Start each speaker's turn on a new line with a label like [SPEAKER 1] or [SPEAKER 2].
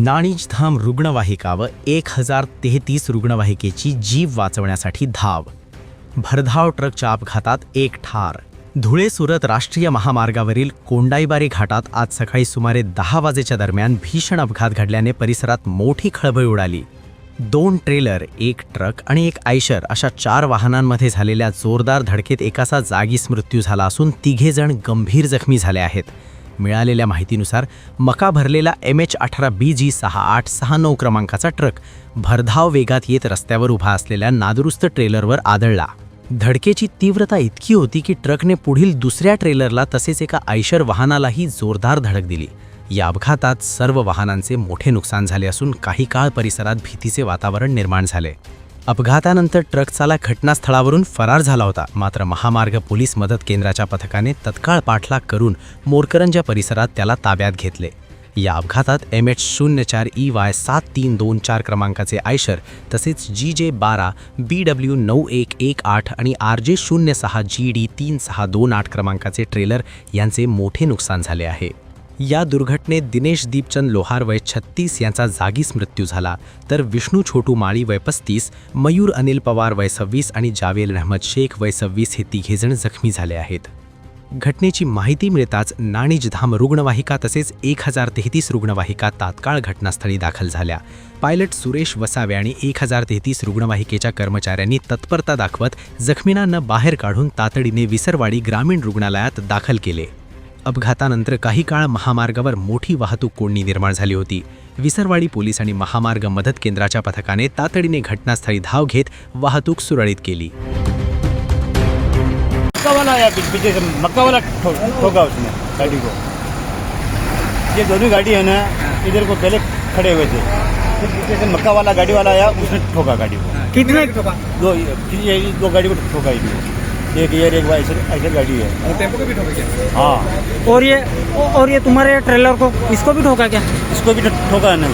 [SPEAKER 1] नाणीजधाम रुग्णवाहिका व 1033 रुग्णवाहिकेची जीव वाचवण्यासाठी धाव. भरधाव ट्रकच्या अपघातात एक ठार. धुळे सुरत राष्ट्रीय महामार्गावरील कोंडाईबारी घाटात आज सकाळी सुमारे 10 वाजेच्या दरम्यान भीषण अपघात घडल्याने परिसरात मोठी खळबळ उडाली. 2 ट्रेलर, 1 ट्रक आणि 1 आयशर अशा 4 वाहनांमध्ये झालेल्या जोरदार धडकेत एकाचा जागीच मृत्यू झाला असून 3 जण गंभीर जखमी झाले आहेत. मिळालेल्या माहितीनुसार मका भरलेला MH18BG 6869 क्रमांकाचा ट्रक भरधाव वेगात येत रस्त्यावर उभा असलेल्या नादुरुस्त ट्रेलरवर आदळला. धडकेची तीव्रता इतकी होती की ट्रकने पुढील दुसऱ्या ट्रेलरला तसेच एका आयशर वाहनालाही जोरदार धडक दिली. या अपघातात सर्व वाहनांचे मोठे नुकसान झाले असून काही काळ परिसरात भीतीचे वातावरण निर्माण झाले. अपघातानंतर ट्रक चालक घटनास्थळावरून फरार झाला होता. मात्र महामार्ग पोलीस मदत केंद्राच्या पथकाने तत्काळ पाठलाग करून मोरकरंजा परिसरात त्याला ताब्यात घेतले. या अपघातात MH04EY 7324 क्रमांकाचे आयशर तसेच GJ12 BW 9118 आणि RJ06 GD 3628 क्रमांकाचे ट्रेलर यांचे मोठे नुकसान झाले आहे. या दुर्घटनेत दिनेश दीपचंद लोहार वय 36 यांचा जागीच मृत्यू झाला, तर विष्णू छोटू माळी वय 35, मयूर अनिल पवार वय 26 आणि जावेल अहमद शेख वय 26 हे 3 जण जखमी झाले आहेत. घटनेची माहिती मिळताच नाणीजधाम रुग्णवाहिका तसेच 1033 रुग्णवाहिका तात्काळ घटनास्थळी दाखल झाल्या. पायलट सुरेश वसावे आणि 1033 रुग्णवाहिकेच्या कर्मचाऱ्यांनी तत्परता दाखवत जखमींना बाहेर काढून तातडीने विसरवाडी ग्रामीण रुग्णालयात दाखल केले. अपघातानंतर काही काळ महामार्गावर मोठी वाहतूक कोंडी निर्माण झाली होती. विसरवाडी पोलीस आणि महामार्ग मदत केंद्राच्या पथकाने तातडीने घटनास्थळी धाव घेत वाहतूक सुरळीत केली.
[SPEAKER 2] मक्का वाला ठोका उसने गाड़ी को. ये दोनों गाड़ी है ना, इधर को पहले खड़े हुए थे, फिर पीछे से मक्का वाला गाड़ी वाला आया, उसने ठोका गाड़ी को.
[SPEAKER 3] कितने ठोका?
[SPEAKER 2] दो गाड़ी को ठोका ही. एक ईयर एक ऐसे गाड़ी है.
[SPEAKER 3] और टेम्पो को भी ठोका क्या?
[SPEAKER 2] हाँ.
[SPEAKER 3] और ये तुम्हारे ट्रेलर को इसको भी ठोका क्या?
[SPEAKER 2] इसको भी ठोका है ना.